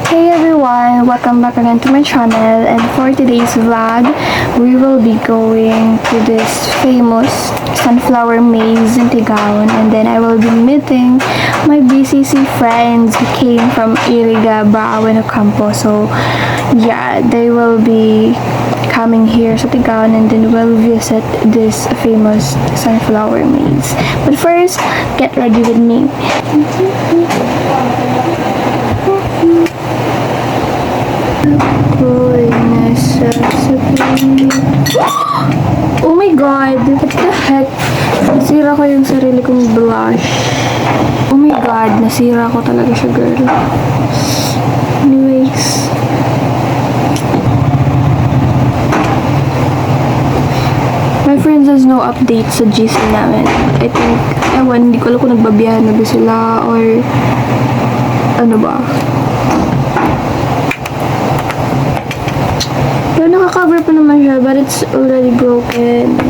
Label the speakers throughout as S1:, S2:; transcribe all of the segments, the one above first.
S1: Hey everyone, welcome back again to my channel, and for today's vlog, we will be going to this famous sunflower maze in Tigaon, and then I will be meeting my BCC friends who came from Iriga, Barawen, Ocampo. So yeah, they will be coming here sa Tigaon, and then we'll visit this famous sunflower maze. But first, get ready with me. Oh my god! What the heck? Nasira ko yung sarili kong blush. Oh my god, nasira ko talaga siya, girl. Anyways. My friends has no update sa GC namin. I think, ewan, hindi ko alam kung nagbabiyahan na ba sila or ano ba. Pero naka-cover pa naman siya, but it's already broken.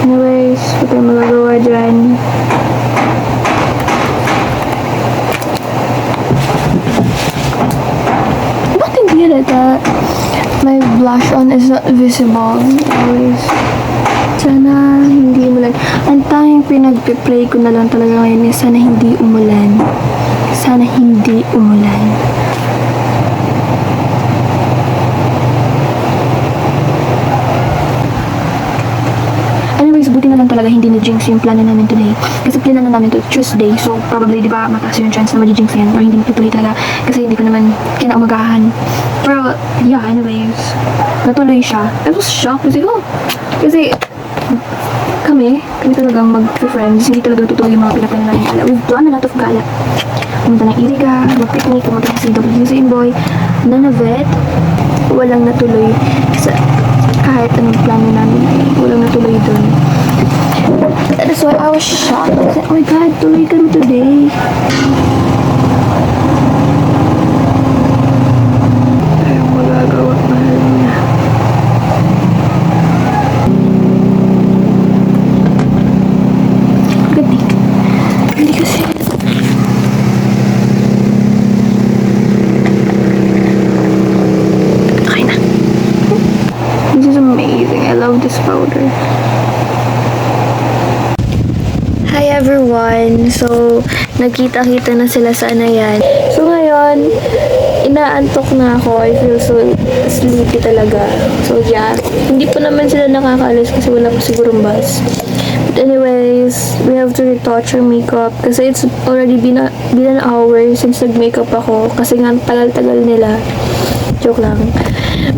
S1: Anyways, wala tayong magagawa dyan. Ba't hindi halata? My blush on is not visible. Anyways, sana hindi umulan. Ang tanging pinag-pray ko na lang talaga ngayon is sana hindi umulan. Sana hindi umulan. Anyways, buti na lang talaga hindi na-jinx yung plano namin today. Kasi plano na namin to Tuesday. So, probably, di ba, mataas yung chance na ma-jinx yan. Or hindi matutuloy talaga. Kasi hindi ko naman kinaumagahan. Pero, yeah, anyways, natuloy siya. I was shocked. Kasi kami talagang mag-friends. Hindi talaga tutuloy yung mga pinaplano namin gala. We've done a lot of gala. Pumunta ng Iriga, mag-picnic, pumunta ng CWC Boy. None of it, walang natuloy sa kahit anong plano namin, walang natuloy dun. That's why I was shocked. I was like, oh my god, tuloy kami today. Ayaw magagawa, mahal na. Hindi kasi I love this powder. Hi everyone! So, nagkita-kita na sila sa Anayan. So ngayon, inaantok na ako. I feel so sleepy talaga. So yeah, hindi pa naman sila nakakaalis kasi wala pa sigurong bus. But anyways, we have to retouch our makeup kasi it's already been an hour since nag-makeup ako kasi nga tagal-tagal nila. Joke lang.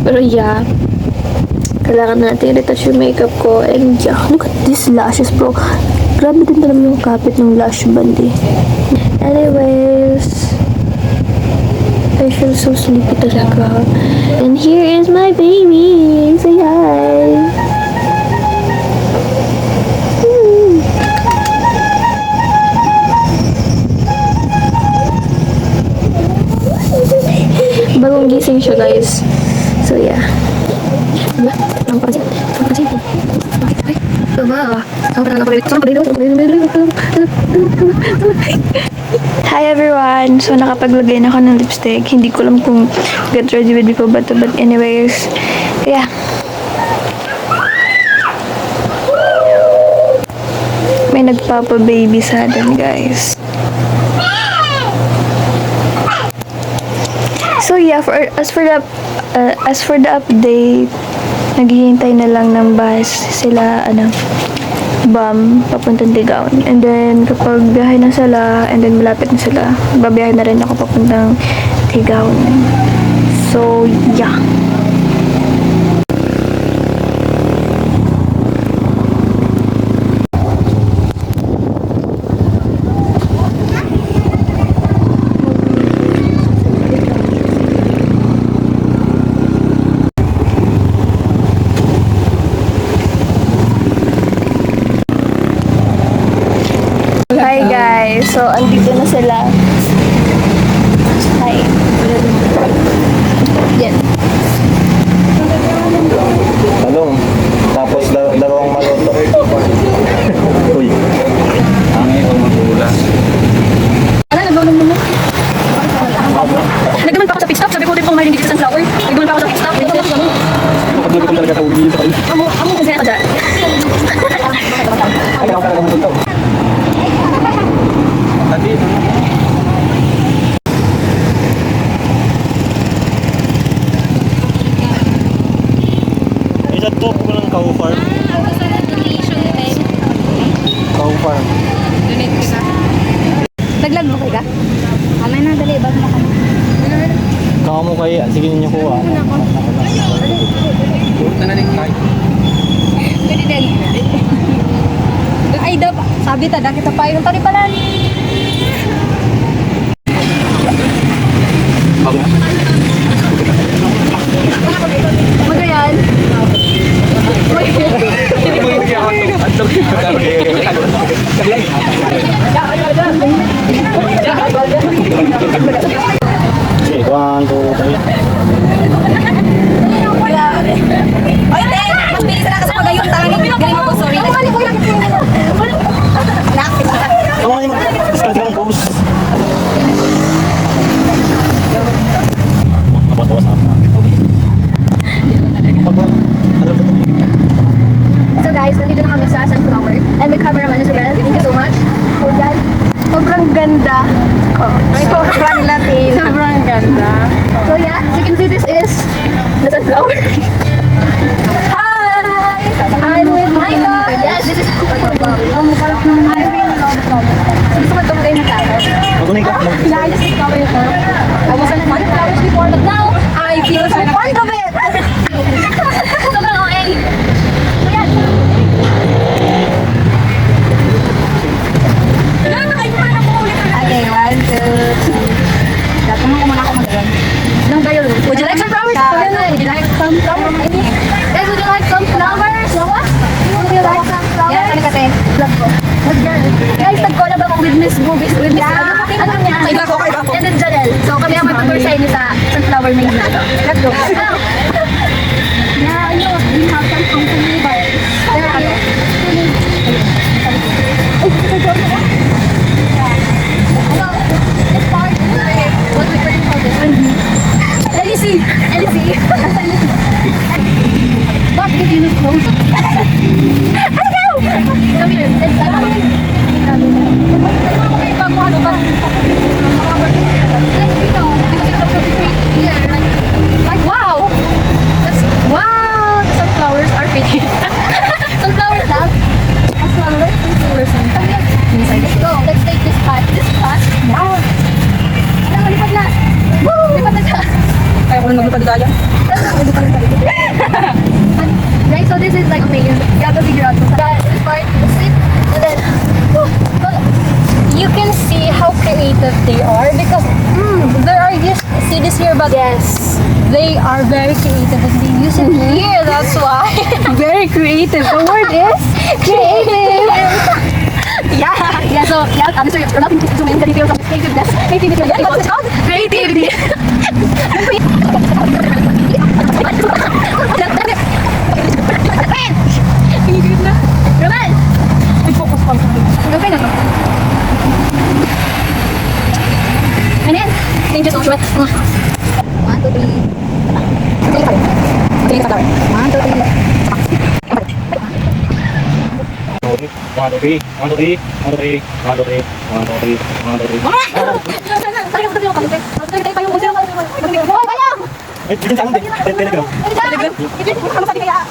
S1: Pero yeah, kailangan natin retouch yung makeup ko. And yeah, look at these lashes, bro. Grabe din talaga yung kapit ng lash band eh. Anyways, I feel so sleepy talaga. And here is my baby. Say hi. Bagong gising siya, guys. So yeah. Hi everyone! So nakapaglagay na ako ng lipstick. Hindi ko alam kung get ready with me ko ba ito, but anyways, yeah. May nagpapa-baby sa atin, guys. So yeah, as for the update, naghihintay na lang ng bus sila, BAM, papuntang Tigaon. And then, kapag biyahe na sila, and then malapit na sila, babiyahe na rin ako papuntang Tigaon. So, yeah. Hi guys! So, andito na sila. Hi. Yan.
S2: Talong. Tapos dalawang maloto. Uy. Angin o magulas.
S1: Ano, nagawin mo na? Nagdaman pa ako sa mahal hindi sa sunflower. Nagbulan pa ako sa stop.
S2: Kapag ko talaga tawag dito sa kayo.
S1: Amo kasi ako dyan.
S2: Ay, ako talaga pupunta. Nandito. Isa to po ng cow farm.
S3: Gusto na donation din.
S2: Cow farm.
S3: Donate ka. Naglag mo ka? Amay na, dali. Bago na kami.
S2: Kaka mo kaya. Sige ninyo kuha. Puro na rin tayo.
S3: Pwede din. Ay, daw. Sabi ta, kita pa yung tari pala.
S1: Magayan.
S2: Okay, 1, 2, 3.
S3: Ay, te! Mas bilis na kasi magayon. Tangan galing ako, sorry. Nakit na.
S2: Ano nga yung start ng post? Napatawas na.
S1: So guys, nandito na kami sa sunflower. And may cameraman as well. Thank you so much. So yan. Sobrang ganda.
S3: Ay, sobrang latin. Sobrang ganda.
S1: So yeah, as you can see, this is the sunflower. Hi! I'm with my dog. Yes, this is super sunflower. I really love the flower. Gusto ko tumagay na tayo.
S2: Magunay ka.
S1: Yeah, I just discovered it. I wasn't fond of flowers before, but now I feel so fond of it. Sobrang okay. So yan.
S3: Okay, 1, 2, 3. Dapat mo muna ako mag-run.
S1: Nang gayon. Would you like some flowers? Would you like some flowers? Guys, would you like some flowers? What? Would you like some flowers?
S3: Yan, ano ka, te?
S1: Vlog ko. Guys, nag-collab ako with Miss Boobies. With Miss ano niya?
S3: Kaiba ko.
S1: And then Janelle. So kami ang mag-tour sa inyo sa sunflower maze na to. Let's go. Yeah, I know. We have some company, but there are Elsie! Elsie! What did you look close? Come here. Let's like, wow! Wow! The sunflowers are pretty. Sunflowers lang. Sunflowers. Let's go. Let's take this path. This path. Wow! Alam, lipad na. Woo! Lipad na siya.
S3: Kaya ko nang maglupad tayo.
S1: Right, so this is like amazing. You have to figure out this part, sit, and then
S3: You can see how creative they are because there are just cities here, but
S1: yes.
S3: they are very creative and they use it here. That's why. Very creative. The word is creative.
S1: Yeah, so yeah, I'm sorry, we're not into zoom in the details of this creativeness. Creativity, yeah, what's it called? Creativity. Roman!
S3: Focus pa.
S1: Okay na to. Ano yan? Dangerous ocean. 1, 2, 3. Sige sa tower. 1, 2, 3.
S2: 1, 2, 3. 1, 2, 3. 1, 2, 3. 1, 2, 3. 1, 2, 3. 1, 2, 3.
S1: Tayo ko tayo kalite. Tayo pa yung museo. Hoy, bayang!
S2: Eh, bikin sa akin din. Telegram.
S1: Telegram? Ano sabi kaya?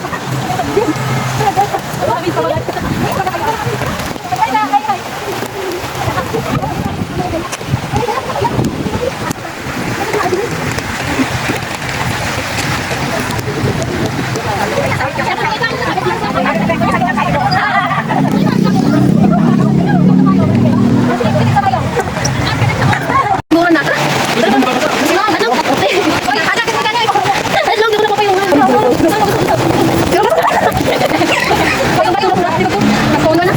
S1: Bunga na. Ano? Hoy, ada kita kan. Hello, di ko na pa yung nakuha na.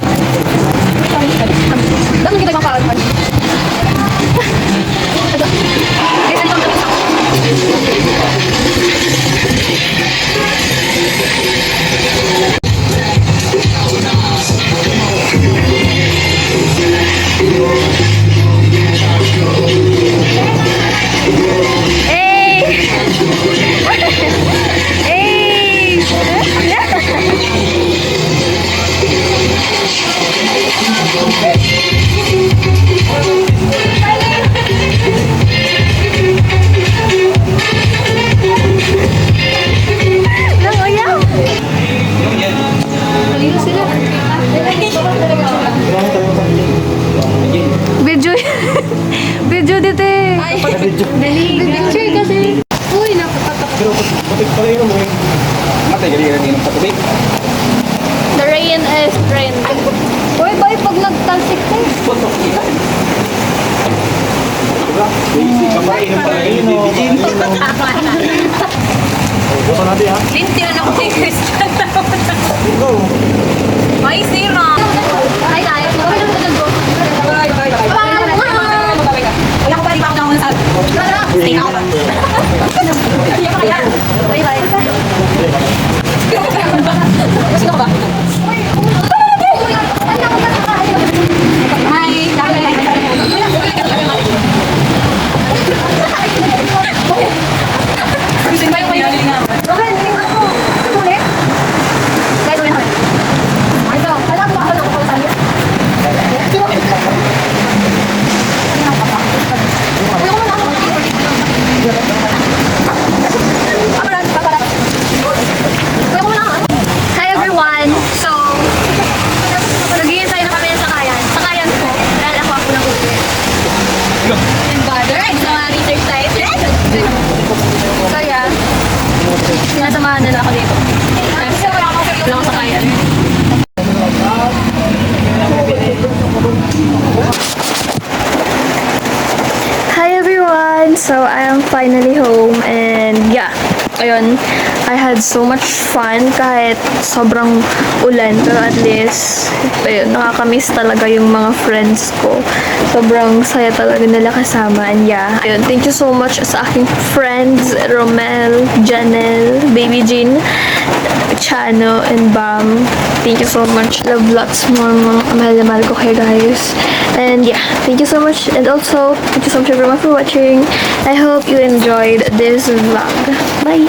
S1: Dami kita yung pakalan. Hey!
S3: Picture kasi. Uy, napatatak.
S2: Pero putik pala yun mo eh. Ate, gali-gali ng patubig.
S1: The rain is rain.
S3: Uy, boy, pag nagtalsik ka.
S2: Easy ka pa, inom pala yun. Gusto natin ha?
S4: Lintian ako kay Christian.
S2: Go!
S4: May sira.
S3: Ay, tayo.
S4: Wala ko pa rin ako na sa... Stay ako.
S3: Bye-bye.
S4: Gusto ko ba? Hi. Gusto ba yung pinali nga?
S1: Hi everyone! So, naghihintay na kami ng sakayan. Sakayan po. Dahil ako ng uwi.
S4: And butter. Sa mga research site.
S1: Kaya, sinasamahan nila ako dito.
S4: Wala ako sa kaya.
S1: Hi everyone! So, I am finally home and yeah, ayun, I had so much fun kahit sobrang ulan pero at least, ayun, nakakamiss talaga yung mga friends ko. Sobrang saya talaga nila kasama and yeah, ayun, thank you so much sa aking friends, Romel, Janelle, Baby Jean, Chano, and Bam. Thank you so much. Love lots more. Mahal na mahal ko kayo guys. And yeah, thank you so much. And also, thank you so much everyone for watching. I hope you enjoyed this vlog. Bye!